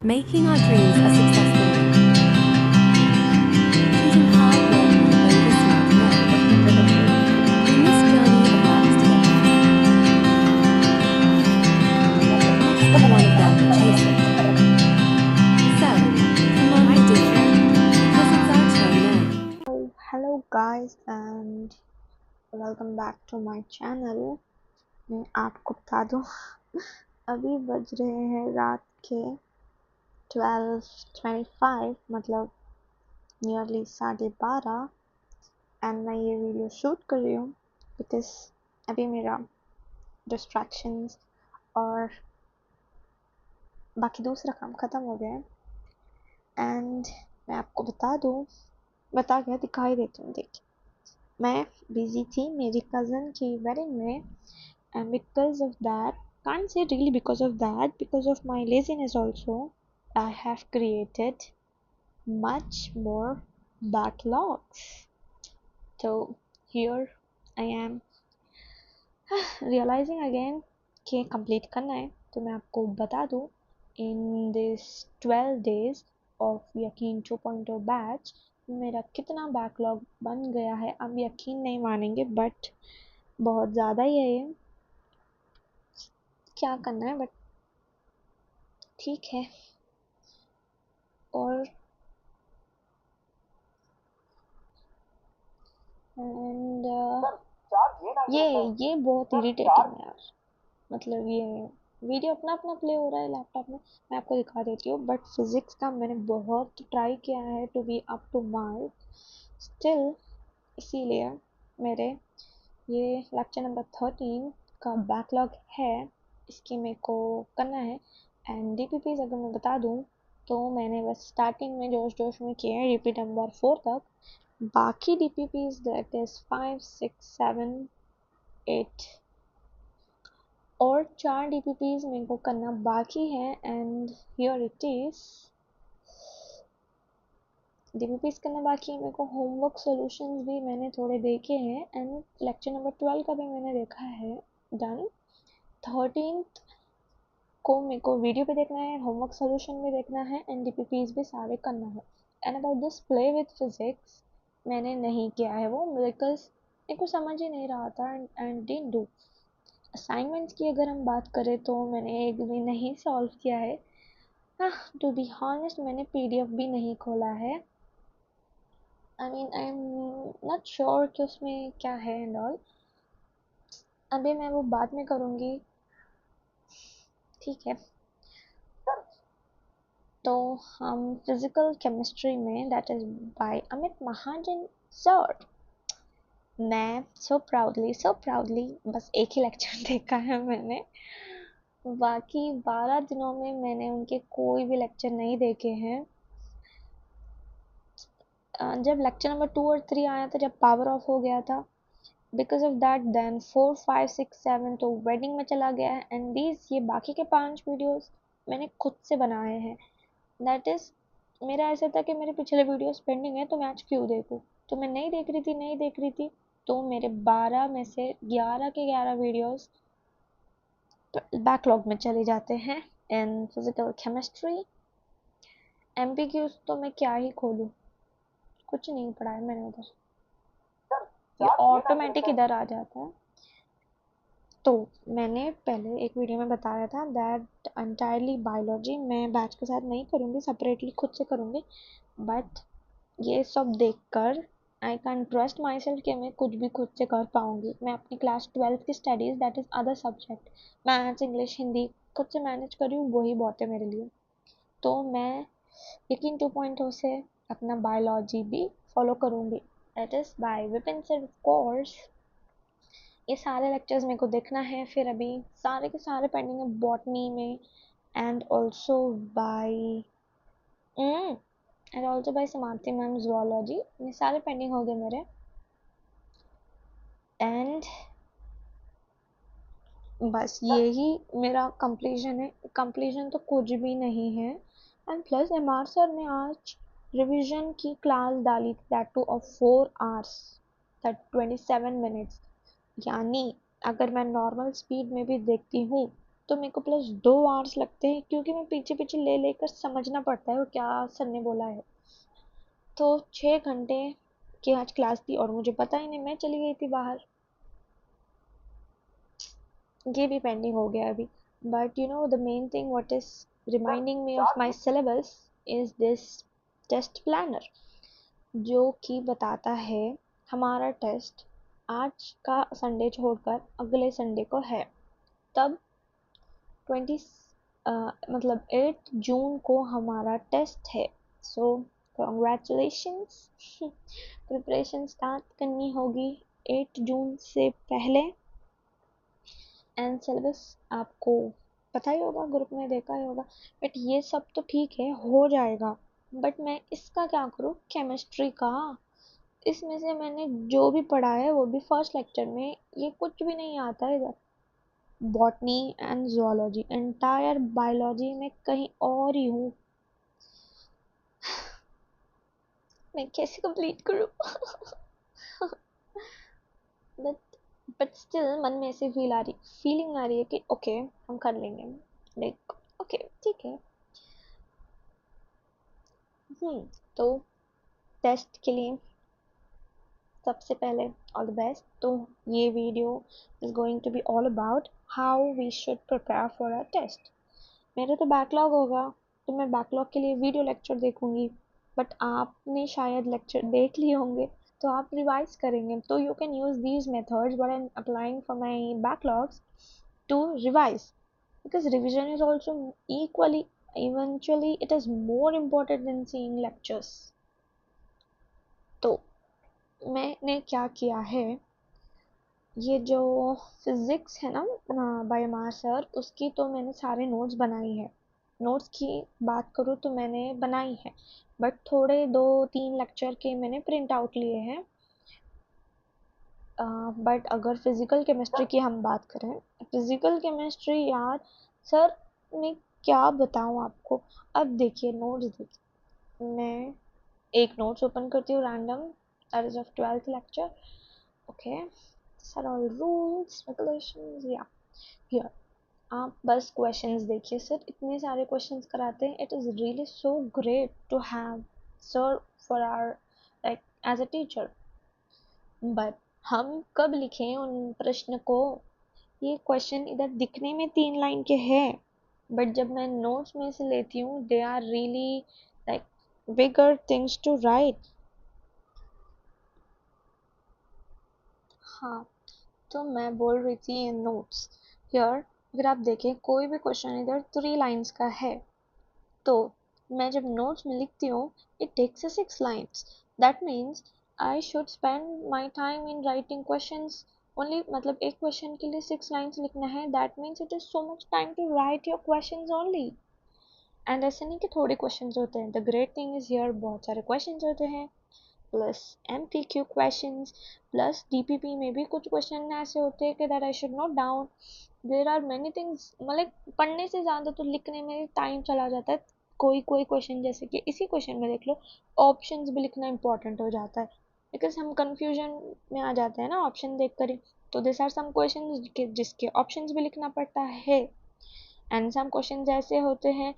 Making our dreams a success story. Choosing hard work over smart work. In this journey of life together, each one of them will chase it. So, come on, my dear friend, because it's our turn now. Hello guys and welcome back to my channel। मैं आपको बता दूं अभी बज रहे हैं रात के 12:25 मतलब नियरली 12:30 एंड मैं ये वीडियो शूट कर रही हूँ बिकॉज अभी मेरा डिस्ट्रैक्शंस और बाकी दूसरा काम ख़त्म हो गया है एंड मैं आपको बता के दिखाई देती हूँ। देखिए मैं बिजी थी मेरी कज़न की वेडिंग में and because of that, can't say really because of that, because of my laziness also, I have created much more backlogs. So here I am realizing again कि complete करना है। तो मैं आपको बता दूँ in this 12 days of यकीन 2.0 batch मेरा कितना बैकलॉग बन गया है। अब यकीन नहीं मानेंगे बट बहुत ज़्यादा ही है ये। क्या करना है बट ठीक है। और एंड ये बहुत इरिटेटिंग है यार। मतलब ये वीडियो अपना प्ले हो रहा है लैपटॉप में, मैं आपको दिखा देती हूँ बट फिजिक्स का मैंने बहुत ट्राई किया है to be up to mark still, इसीलिए मेरे ये लेक्चर नंबर 13 का बैकलॉग है, इसकी मेरे को करना है। एंड डीपीपीज अगर मैं बता दूँ तो मैंने बस स्टार्टिंग में जोश जोश में किए हैं रिपीट नंबर 4 तक। बाकी डीपीपीज दैट इज 5 6 7 8 और 4 डीपीपीज मेरे को करना बाकी है and here it is. DPPs करना बाकी है मेरे को। होमवर्क सॉल्यूशंस भी मैंने थोड़े देखे हैं एंड लेक्चर नंबर 12 का भी मैंने देखा है डन। 13th को मेरे को वीडियो भी देखना है, होमवर्क सॉल्यूशन भी देखना है एंड डीपीपीज भी सारे करना है। And about this play with physics मैंने नहीं किया है वो बिकॉज मेरे को समझ ही नहीं रहा था एंड डिडंट डू। असाइनमेंट्स की अगर हम बात करें तो मैंने एक भी नहीं सॉल्व किया है। टू बी हॉनेस्ट मैंने पीडीएफ भी नहीं खोला है। I mean I am not sure कि उसमें क्या है एंड ऑल। अभी मैं वो बाद में करूँगी, ठीक है। तो हम फिजिकल केमिस्ट्री में that is by Amit Mahajan sir, मैं सो प्राउडली बस एक ही लेक्चर देखा है मैंने। बाकी 12 दिनों में मैंने उनके कोई भी लेक्चर नहीं देखे हैं। जब लेक्चर नंबर 2 और 3 आया था, जब पावर ऑफ हो गया था, बिकॉज ऑफ दैट देन 4 5 6 7 तो वेडिंग में चला गया है एंड दीज ये बाकी के 5 वीडियोस मैंने खुद से बनाए हैं। दैट इज मेरा ऐसा था कि मेरे पिछले वीडियोस पेंडिंग है तो मैं आज क्यों देखूँ। तो मैं नहीं देख रही थी तो मेरे 12 में से 11 के 11 वीडियोस बैकलॉग में चले जाते हैं। इन फिजिकल केमिस्ट्री एमपीक्यूज तो मैं क्या ही खोलूँ, कुछ नहीं पढ़ा है मैंने उधर, ये ऑटोमेटिक इधर आ जाता है। तो मैंने पहले एक वीडियो में बताया था दैट एंटायरली बायोलॉजी मैं बैच के साथ नहीं करूँगी, सेपरेटली खुद से करूँगी। बट ये सब देखकर I can trust my self कि मैं कुछ भी खुद से कर पाऊँगी। मैं अपनी क्लास 12 की studies that is other subject maths English Hindi खुद से मैनेज कर रही हूँ, वही बहुत है मेरे लिए। तो मैं यकीन 2.0 से अपना बायोलॉजी भी फॉलो करूँगी, that is by Vipin sir of course. ये सारे लेक्चर्स मेरे को देखना है। फिर अभी सारे के सारे पेंडिंग है बॉटनी में एंड ऑल्सो बाय समाप्ति मैम ज़ूलॉजी, ये सारे पेंडिंग हो गए मेरे। एंड बस यही मेरा कंप्लीशन है। कंप्लीशन तो कुछ भी नहीं है। एंड प्लस एमआर सर ने आज रिवीजन की क्लास डाली थी that two of 4 hours that 27 minutes. यानी अगर मैं नॉर्मल स्पीड में भी देखती हूँ तो मेरे को प्लस 2 आवर्स लगते हैं, क्योंकि मैं पीछे पीछे ले लेकर समझना पड़ता है वो क्या सर ने बोला है। तो 6 घंटे की आज क्लास थी और मुझे पता ही नहीं, मैं चली गई थी बाहर। ये भी पेंडिंग हो गया अभी। But you know the main thing what is reminding me of my syllabus is this test planner, जो कि बताता है हमारा टेस्ट आज का संडे छोड़कर अगले संडे को है। तब 20 मतलब 8 जून को हमारा टेस्ट है। सो कॉन्ग्रेचुलेशंस। प्रिपरेशन स्टार्ट करनी होगी 8 जून से पहले। एंड सिलेबस आपको पता ही होगा, ग्रुप में देखा ही होगा। बट ये सब तो ठीक है, हो जाएगा। बट मैं इसका क्या करूँ, केमिस्ट्री का? इसमें से मैंने जो भी पढ़ा है वो भी फर्स्ट लेक्चर में, ये कुछ भी नहीं आता है इधर। Botany and zoology, entire biology में कहीं और ही हूँ। मैं कैसे कंप्लीट करूँ? बट स्टिल मन में ऐसे फीलिंग आ रही है कि ओके हम कर लेंगे, लाइक ओके ठीक है। तो टेस्ट के लिए सबसे पहले ऑल द बेस्ट। तो ये video is going to be all about how we should prepare for a test. मेरा तो बैकलॉग होगा, तो मैं बैकलॉग के लिए वीडियो लेक्चर देखूंगी। बट आपने शायद लेक्चर देख लिए होंगे, तो आप रिवाइज करेंगे। तो you can use these methods what I am applying for my backlogs to revise, because revision is also equally, eventually it is more important than seeing lectures. तो मैंने क्या किया है, ये जो फिजिक्स है ना बायोमार सर, उसकी तो मैंने सारे नोट्स बनाई है। नोट्स की बात करूँ तो मैंने बनाई है, बट थोड़े 2-3 लेक्चर के मैंने प्रिंट आउट लिए हैं। बट अगर फिजिकल केमिस्ट्री की हम बात करें, फिजिकल केमिस्ट्री यार सर मैं क्या बताऊँ आपको। अब देखिए नोट्स, देखिए मैं एक नोट्स ओपन करती हूँ random, that is of 12th lecture. Okay sir, all rules regulations, या हियर आप बस क्वेश्चंस देखिए। सर इतने सारे क्वेश्चंस कराते हैं, it is really so great to have sir for our like as a teacher. बट हम कब लिखें उन प्रश्न को? ये क्वेश्चन इधर दिखने में 3 लाइन के हैं, बट जब मैं नोट्स में से लेती हूँ they are really like bigger things to write. हाँ, तो मैं बोल रही थी ये नोट्स हियर, अगर आप देखें कोई भी क्वेश्चन इधर 3 लाइन्स का है, तो मैं जब नोट्स में लिखती हूँ it takes 6 lines. That means I should spend my time in writing questions only. मतलब एक क्वेश्चन के लिए 6 लाइन्स लिखना है, that means it is so much time to write your questions only. And ऐसे नहीं कि थोड़े क्वेश्चंस होते हैं, the great thing is here बहुत सारे क्वेश्चंस होते हैं, plus MPQ questions, plus DPP में भी कुछ क्वेश्चन ऐसे होते हैं कि that I should note down. There are many things, मतलब पढ़ने से ज़्यादा तो लिखने में टाइम चला जाता है। कोई कोई क्वेश्चन, जैसे कि इसी क्वेश्चन में देख लो, ऑप्शंस भी लिखना इंपॉर्टेंट हो जाता है, बिकॉज हम कंफ्यूजन में आ जाते हैं ना ऑप्शन देख कर ही। तो दिस आर सम क्वेश्चन जिसके ऑप्शंस भी लिखना पड़ता है। एंड सम क्वेश्चन ऐसे होते हैं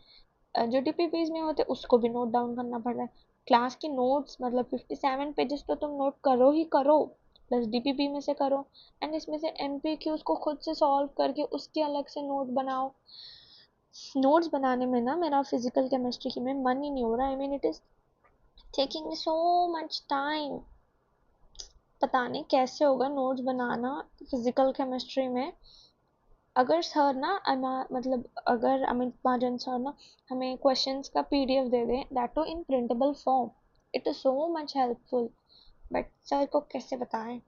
जो DPPs में होते हैं, उसको भी नोट डाउन करना पड़ता है। क्लास की नोट्स मतलब 57 पेजेस तो तुम नोट करो ही करो, प्लस DPP में से करो, एंड इसमें से MPQs को खुद से सॉल्व करके उसके अलग से नोट बनाओ। नोट्स बनाने में ना मेरा फिजिकल केमिस्ट्री में मन ही नहीं हो रहा। I mean it is taking me so much time. पता नहीं कैसे होगा नोट्स बनाना फिजिकल केमिस्ट्री में। अगर सर ना मतलब अगर अमित महाजन सर ना हमें क्वेश्चंस का PDF दे दें, that too in printable form, it is so much helpful. But sir को कैसे बताएं,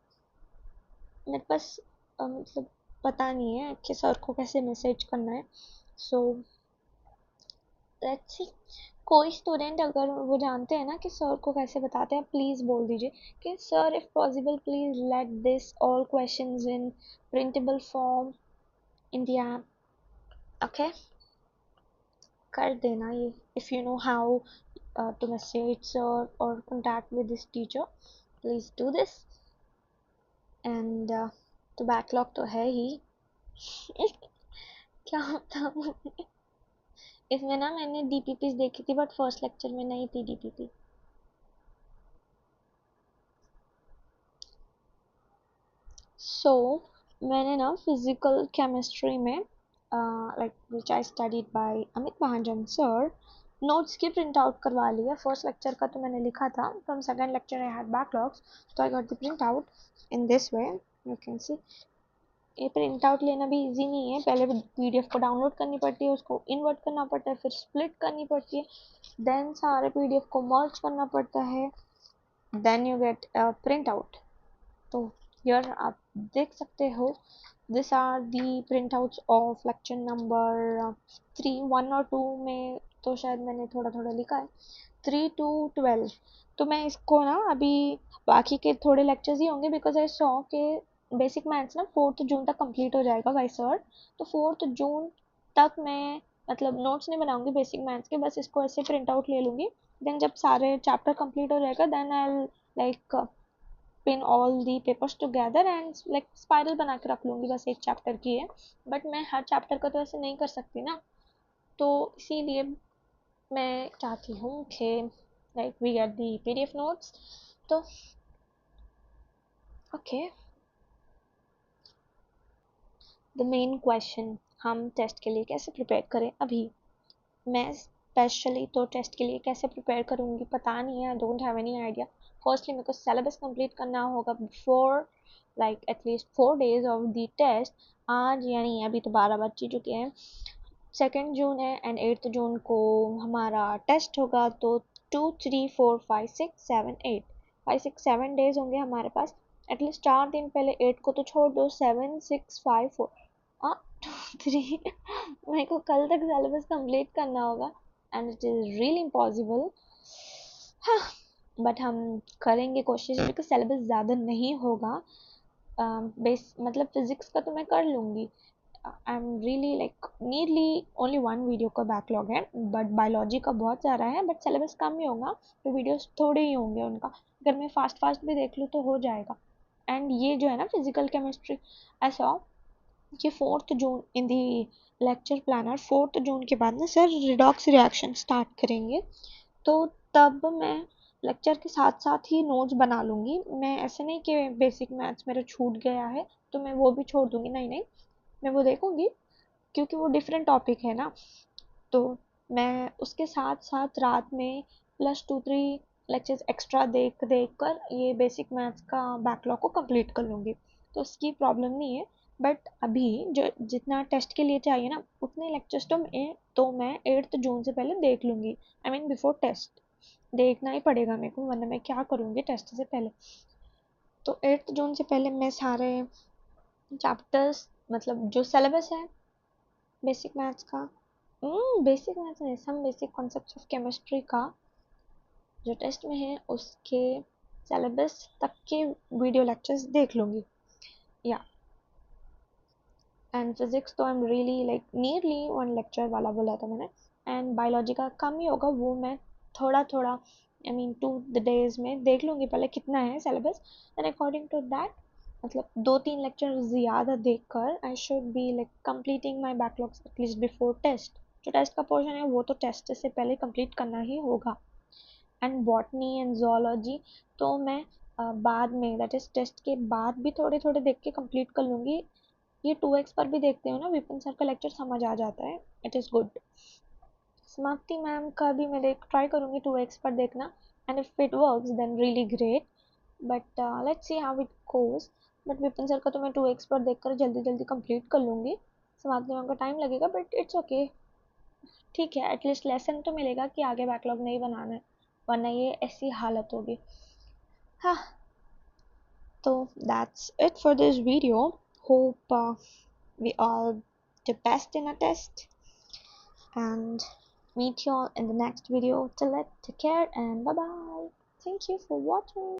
मेरे पास मतलब पता नहीं है कि सर को कैसे मैसेज करना है। सो लेट्स सी, कोई स्टूडेंट अगर वो जानते हैं ना कि सर को कैसे बताते हैं, प्लीज़ बोल दीजिए कि sir if possible please let this all questions in printable form in the app. Okay, कर देना ये। If you know how to message sir or contact with this teacher, please do this। and तो backlog तो है ही। क्या होता इसमें ना मैंने डीपीपी देखी थी बट फर्स्ट लेक्चर में नहीं थी डीपीपी। सो मैंने ना फिजिकल केमिस्ट्री में like which I studied by Amit Mahajan sir notes की प्रिंट आउट करवा लिया। फर्स्ट लेक्चर का तो मैंने लिखा था, from second lecture I had backlogs, तो I got the print out in this way. You can see ये प्रिंट आउट लेना भी इजी नहीं है, पहले पीडीएफ को डाउनलोड करनी पड़ती है, उसको इन्वर्ट करना पड़ता है, फिर स्प्लिट करनी पड़ती है, देन सारे पीडीएफ को मर्ज करना पड़ता है, then you get print out. तो यार आप देख सकते हो this are the print outs of lecture number 3, 1 और 2 में तो शायद मैंने थोड़ा थोड़ा लिखा है, 3 to 12। तो मैं इसको ना अभी बाकी के थोड़े लेक्चर्स ही होंगे बिकॉज आई सॉ के बेसिक मैथ्स ना 4th जून तक कंप्लीट हो जाएगा बाय सर। तो 4th जून तक मैं मतलब नोट्स नहीं बनाऊंगी बेसिक मैथ्स के, बस इसको ऐसे प्रिंट आउट ले लूँगी। देन जब सारे चैप्टर कंप्लीट हो जाएगा then I like pin all the papers together and like spiral बना के रख लूँगी, बस एक चैप्टर की है। बट मैं हर चैप्टर का तो ऐसे नहीं कर सकती ना, तो इसीलिए मैं चाहती हूँ कि like we get the PDF notes. तो ओके, द मेन क्वेश्चन, हम टेस्ट के लिए कैसे प्रिपेयर करें। अभी मैं स्पेशली तो टेस्ट के लिए कैसे प्रिपेयर करूँगी पता नहीं है, I don't have any idea. Firstly मेरे को सिलेबस कंप्लीट करना होगा before like at least 4 days of the test. आज यानी अभी तो 12 बज चुके हैं, 2 जून है एंड 8 जून को हमारा टेस्ट होगा, तो 2 3 4 5 6 7 8 5 6 7 डेज होंगे हमारे पास। एटलीस्ट 4 दिन पहले, 8 को तो छोड़ दो, 7 6 5 4 2 3 मेरे को कल तक सिलेबस कंप्लीट करना होगा and it is really impossible. हाँ बट हम करेंगे कोशिश, क्योंकि सिलेबस ज़्यादा नहीं होगा। बेस मतलब फिजिक्स का तो मैं कर लूँगी, I am really like needy only 1 video का बैकलॉग है, बट बायोलॉजी का बहुत सारा है, बट सिलेबस कम ही होगा तो वीडियोस थोड़े ही होंगे उनका। अगर मैं फास्ट फास्ट भी देख लूँ तो हो जाएगा। एंड ये जो है ना फिजिकल केमिस्ट्री, ऐसा कि 4th जून इन दी लेक्चर प्लानर 4th जून के बाद ना सर रिडॉक्स रिएक्शन स्टार्ट करेंगे, तो तब मैं लेक्चर के साथ साथ ही नोट्स बना लूँगी। मैं ऐसे नहीं कि बेसिक मैथ्स मेरा छूट गया है तो मैं वो भी छोड़ दूँगी, नहीं नहीं, मैं वो देखूँगी क्योंकि वो डिफरेंट टॉपिक है ना। तो मैं उसके साथ साथ रात में +2 3 लेक्चर्स एक्स्ट्रा देख देख कर ये बेसिक मैथ्स का बैकलॉग को कंप्लीट कर लूँगी, तो उसकी प्रॉब्लम नहीं है। बट अभी जो जितना टेस्ट के लिए चाहिए ना उतने लेक्चर्स तो मैं 8th जून से पहले देख लूँगी, आई मीन बिफोर टेस्ट देखना ही पड़ेगा मेरे को, वरना मैं क्या करूँगी टेस्ट से पहले। तो 8th जून से पहले मैं सारे चैप्टर्स मतलब जो सिलेबस है बेसिक मैथ्स का, बेसिक मैथ्स नहीं, some basic concepts of chemistry का जो टेस्ट में है उसके सिलेबस तक के वीडियो लेक्चर्स देख लूँगी। या एंड फिजिक्स तो I am really like nearly 1 lecture वाला बोला था मैंने, एंड बायोलॉजी का कम ही होगा, वो मैं थोड़ा थोड़ा आई मीन 2 days में देख लूँगी पहले कितना है syllabus, and according to that मतलब 2 3 लेक्चर ज़्यादा देख कर I should be like completing my backlogs at least before test. जो टेस्ट का पोर्शन है वो तो टेस्ट से पहले कंप्लीट करना ही होगा। एंड बॉटनी एंड जोलॉजी तो मैं बाद में दैट इज टेस्ट के बाद भी थोड़े थोड़े देख के कंप्लीट कर लूँगी। ये 2x पर भी देखते हो ना, विपिन सर का लेक्चर समझ आ जाता है, it is good. Samapti ma'am का भी मैं देख ट्राई करूँगी 2x पर देखना, and if it works then really great, but let's see how it goes. But Vipin sir का तो मैं 2x पर देखकर जल्दी जल्दी कंप्लीट कर लूँगी। समाप्ति मैम का टाइम लगेगा बट इट्स ओके, ठीक है, एटलीस्ट लेसन तो मिलेगा कि आगे बैकलॉग नहीं बनाना है, वरना ये ऐसी हालत होगी। हाँ, तो that's it for this video. Hope we all do best in a test and meet you all in the next video. Till then, take care and bye bye. Thank you for watching.